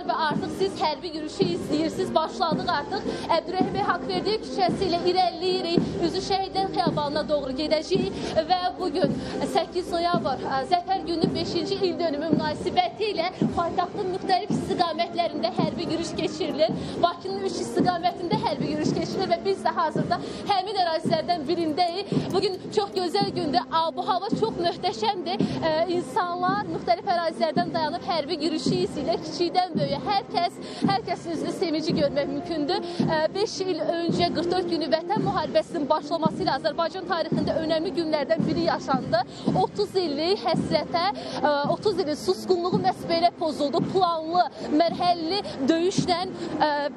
Və artıq siz hərbi yürüyüşü izləyirsiniz. Başladıq artıq. Əbdürrəhim bəy Haqverdiyev küçəsi ilə irəliləyirik. Üzü Şəhidlər Xiyabanına doğru gedəcəyik və bugün 8 noyabr Zəfər gününün 5-ci il dönümü münasibəti ilə paytaxtın müxtəlif istiqamətlərində hərbi yürüyüş keçirilir. Bakının 3 istiqamətində hərbi yürüyüş keçirilir və biz də hazırda həmin ərazilərdən birindəyik. Bugün çox gözəl gündür. Bu-hava çox möhtəşəmdir. İnsanlar müxtəlif ərazilərdən dayanıb hərbi yürüyüşü izləyirlər. Kiçikdən böyük. Hər kəsin üzlü sevinci görmək mümkündür. 5 il öncə 44 günü Vətən müharibəsinin başlaması ilə Azərbaycan tarixində önəmli günlərdən biri yaşandı. 30 illik həsrətə, 30 illik susqunluğu məhz belə pozuldu. Planlı, mərhəlli döyüşlə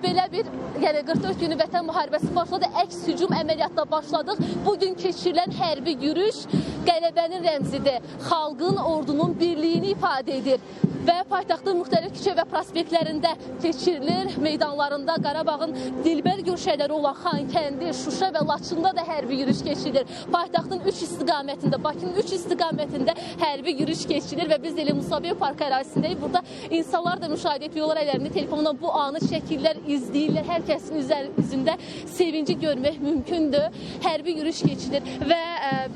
belə bir 44 günü Vətən müharibəsi başladı. Əks hücum əməliyyatla başladıq. Bugün keçirilən hərbi yürüyüş qələbənin rəmzidir. Xalqın, ordunun birliyini ifadə edir. Və paytaxtın müxtəlif küçə və prospektlərində keçirilir. Meydanlarında Qarabağın dilbər görüşələri olan Xankəndi, Şuşa və Laçında da hərbi yürüyüş keçirilir. Paytaxtın 3 istiqamətində, Bakının 3 istiqamətində hərbi yürüyüş keçirilir və biz elə Musabev Park ərazisindəyik. Burada insanlar da müşahidə ediyorlar, əllərində telefonla bu anı çəkirlər, izləyirlər. Hər kəsin üzərində sevinci görmək mümkündür. Hərbi yürüyüş keçirilir və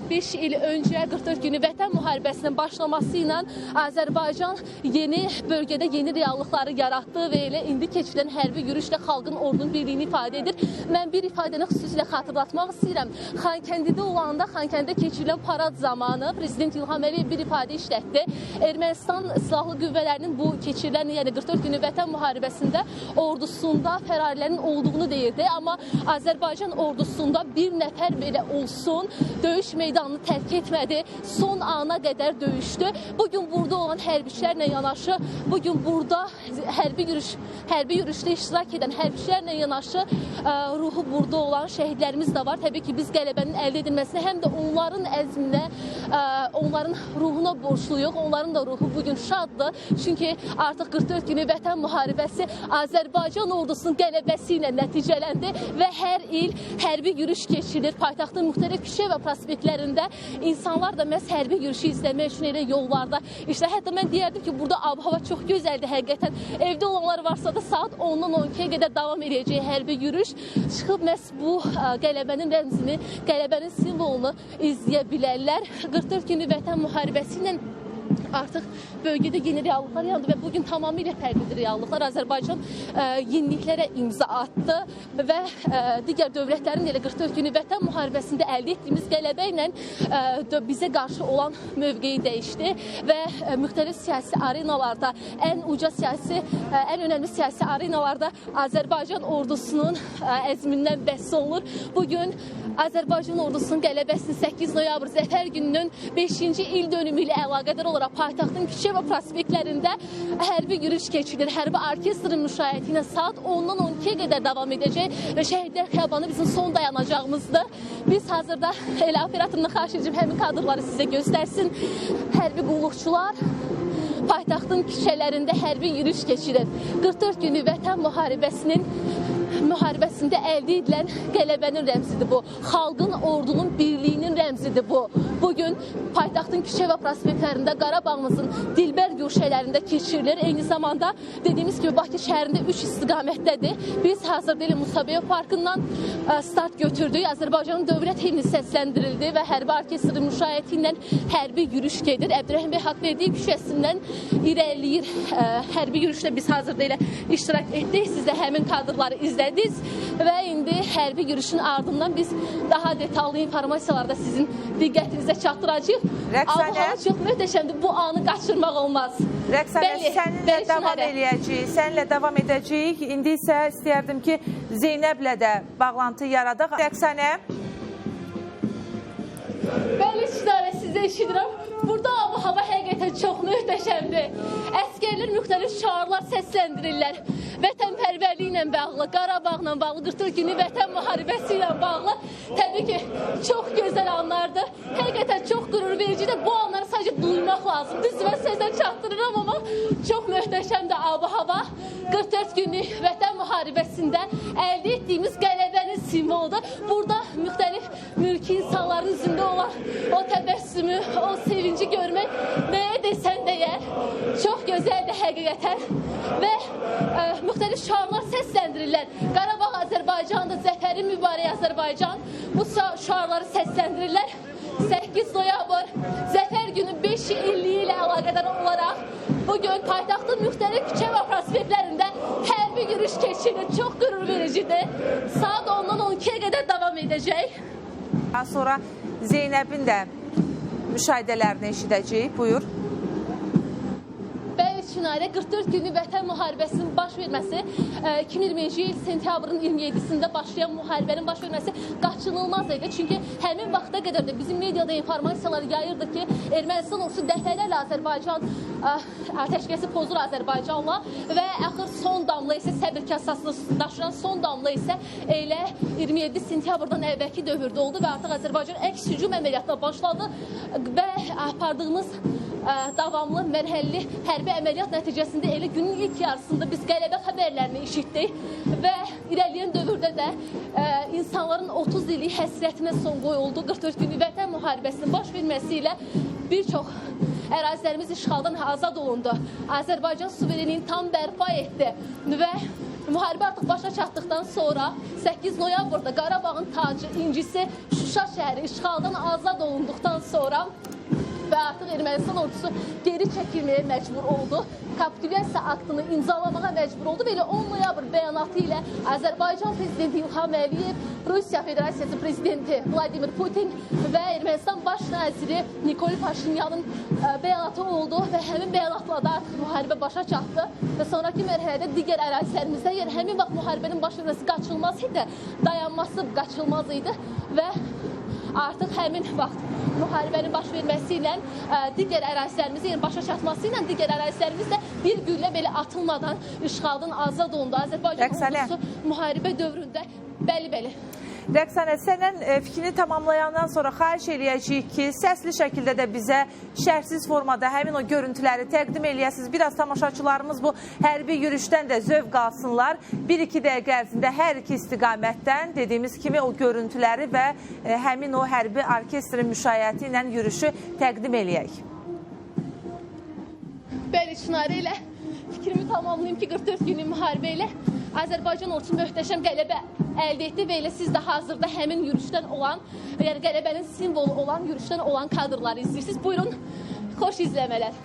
5 il öncə 44 günü Vətən müharibəsinin başlaması ilə Azərbaycan yeni bölgədə yeni reallıqları yaratdı və elə indi keçirilən hərbi yürüyüşlə xalqın, ordunun birliyini ifadə edir. Mən bir ifadəni xüsusilə xatırlatmaq istəyirəm. Xankəndidə olanda, Xankəndidə keçirilən parad zamanı Prezident İlham Əliyev bir ifadə işlətdi. Ermənistan silahlı qüvvələrinin bu keçirilən, yəni 44 günü Vətən müharibəsində ordusunda fərarilərin olduğunu deyirdi. Amma Azərbaycan ordusunda bir nəfər belə olsun, döyüş meydanını tərk etmədi. Son ana qədər döyüşdü. Bugün burada olan hərbiçilərlə yanaşı, bugün burada hərbi yürüyüşdə iştirak edən hərbiçilərlə yanaşı ruhu burada olan şəhidlərimiz də var. Təbii ki, biz qələbənin əldə edilməsinə həm də onların əzminə, onların ruhuna borçluyuq. Onların da ruhu bugün şaddır. Çünki artıq 44 günü Vətən müharibəsi Azərbaycan ordusunun qələbəsi ilə nəticələndi və hər il hərbi yürüyüş keçirilir. Paytaxtın müxtəlif küçə və prospektlərində insanlar da məhz hərbi yürüyüşü izləmək üçün elə yollarda. İşte hətta mən deyərdim ki, burada ab-hava çox gözəldir həqiqətən. Evdə olanlar varsa da saat 10-dan 12-yə qədər davam edəcək hərbi yürüyüş. Çıxıb məhz bu qələbənin rəmzini, qələbənin simvolunu izləyə bilərlər. 44 günlük Vətən müharibəsi ilə artıq bölgədə yeni reallıqlar yandı və bugün tamamilə fərqlidir reallıqlar. Azərbaycan yeniliklərə imza attı və digər dövlətlərin elə 44 günü Vətən müharibəsində əldə etdiyimiz qələbə ilə bizə qarşı olan mövqeyi dəyişdi və müxtəlif siyasi arenalarda, ən önəmli siyasi arenalarda Azərbaycan ordusunun əzmindən bəhs olunur. Bugün Azərbaycan ordusunun qələbəsinin 8 noyabr Zəfər gününün 5-ci il dönümü ilə əlaqədar olaraq paytaxtın küçə və prospektlərində hərbi yürüyüş keçirilir. Hərbi orkestrin müşayiəti ilə saat 10-dan 12-yə qədər davam edəcək və Şəhidlər Xiyabanı bizim son dayanacağımızdır. Biz hazırda elə operatoruna xahiş edəcəm həmin kadrları sizə göstərsin. Hərbi qulluqçular paytaxtın küçələrində hərbi yürüyüş keçirir. 44 günü Vətən müharibəsində əldə edilən qələbənin rəmzidir bu. Xalqın, ordunun birliyinin rəmzidir bu. Bugün paytaxtın küçə və prospektlərində, Qarabağımızın dilbər görüşələrində keçirilir. Eyni zamanda dediyimiz kimi Bakı şəhərində 3 istiqamətdədir. Biz hazırda elə Musabev Parkından start götürdük. Azərbaycanın dövlət himni səsləndirildi və hərbi orkestrin müşayiəti ilə hərbi yürüyüş gedir. Əbdürrəhim bəy Haqverdiyev küçəsindən irəliləyir. Hərbi yürüyüşdə biz hazırda elə iştirak etdik. Siz də həmin kadrları izlədiniz və indi hərbi yürüyüşün ardından biz daha detallı informasiyalarda sizin diqqətinizə çatdıracağıq. Rəqsanə, çox möhtəşəmdir. Bu anı qaçırmaq olmaz. Rəqsanə, səninlə davam edəcəyik. İndi isə istəyərdim ki, Zeynəblə də bağlantı yaradaq. Rəqsanə. Bəli, Çinarə, sizə eşidirəm. Burada hava həqiqətən çox möhtəşəmdir. Əskərlər müxtəlif şüarlar səsləndirirlər. Vətənpərvərliyi ilə bağlı, Qarabağla bağlı, 44 günlük Vətən müharibəsi ilə bağlı təbii ki, çox gözəl anlardır. Həqiqətən çox qürur vericidir. Bu anları sadəcə duymaq lazım. Düz mən sözdən çatdırıram, amma çox möhtəşəmdir ab-hava. 44 günlük Vətən müharibəsində əldə etdiyimiz qələbənin simvoludur. Burada müxtəlif mülki insanların üzündə olan o təbəssümü, o sevinci görmək nəyə desən də yer çox gözəldir həqiqətən və müxtəlif şüarlar səsləndirirlər. Qarabağ Azərbaycandır, zəfəri mübarək Azərbaycan. Bu şüarları səsləndirirlər. 8 noyabr Zəfər günü 5 illiyi ilə əlaqədar olaraq bugün paytaxtın müxtəlif küçə və prospektlərində hərbi yürüyüş keçirilir. Çox qürur vericidir. Saat 10-dan 12-yə qədər davam edəcək. Daha sonra Zeynəbin də müşahidələrini eşidəcəyik. Buyur. Çinarə 44 günlük vətən müharibəsinin baş verməsi, 2020-ci il sentyabrın 27-sində başlayan müharibənin baş verməsi qaçınılmaz idi. Çünki həmin vaxta qədər də bizim mediada informasiyalar yayırdı ki, Ermənistan ordusu dəfələrlə Azərbaycan atəşkəsi pozur Azərbaycanla və axır son damla isə səbir kasasını daşıran son damla isə elə 27 sentyabrdan əvvəlki dövrdə oldu və artıq Azərbaycan əks hücum əməliyyatına başladı və apardığımız davamlı, mərhəlli hərbi əməliyyat nəticəsində elə günün ilk yarısında biz qələbə xəbərlərini eşitdik və irəliyən dövrdə də insanların 30 illik həsrətinə son qoyuldu. 44 günlük vətən müharibəsinin baş verməsi ilə bir çox ərazilərimiz işğaldan azad olundu. Azərbaycan suverenliyini tam bərpa etdi və müharibə artıq başa çatdıqdan sonra 8 noyabrda Qarabağın tacı, incisi Şuşa şəhəri işğaldan azad olunduqdan sonra və artıq Ermənistan ordusu geri çəkilməyə məcbur oldu. Kapitulyasiya aktını imzalamağa məcbur oldu və elə 10 noyabr bəyanatı ilə Azərbaycan prezidenti İlham Əliyev, Rusiya Federasiyası prezidenti Vladimir Putin və Ermənistan baş naziri Nikol Paşinyanın bəyanatı oldu və həmin bəyanatla da artıq müharibə başa çatdı və sonraki mərhələdə digər ərazilərimizdə həmin vaxt müharibənin baş verməsi qaçılmaz idi, dayanması qaçılmaz idi və artıq həmin vaxt müharibənin baş verməsi ilə digər ərazilərimizin başa çatması ilə digər ərazilərimiz də bir güllə belə atılmadan işğaldan azad olundu. Azərbaycan ordusu müharibə dövründə bəli. Rəqsanə, səndən fikrini tamamlayandan sonra xahiş eləyəcəyik ki, səsli şəkildə də bizə şərhsiz formada həmin o görüntüləri təqdim eləyəsiniz. Biraz tamaşaçılarımız bu hərbi yürüyüşdən də zövq alsınlar. 1-2 dəqiqə ərzində hər iki istiqamətdən dediyimiz kimi o görüntüləri və həmin o hərbi orkestrin müşayiəti ilə yürüyüşü təqdim eləyək. Bəli, Çınarə ilə fikrimi tamamlayayım ki, 44 günlük müharibə ilə Azərbaycan ordusu möhtəşəm qələbə əldə etdi və elə siz də hazırda həmin yürüyüşdən olan, yəni qələbənin simvolu olan yürüyüşdən olan kadrları izləyirsiniz. Buyurun, xoş izləmələr.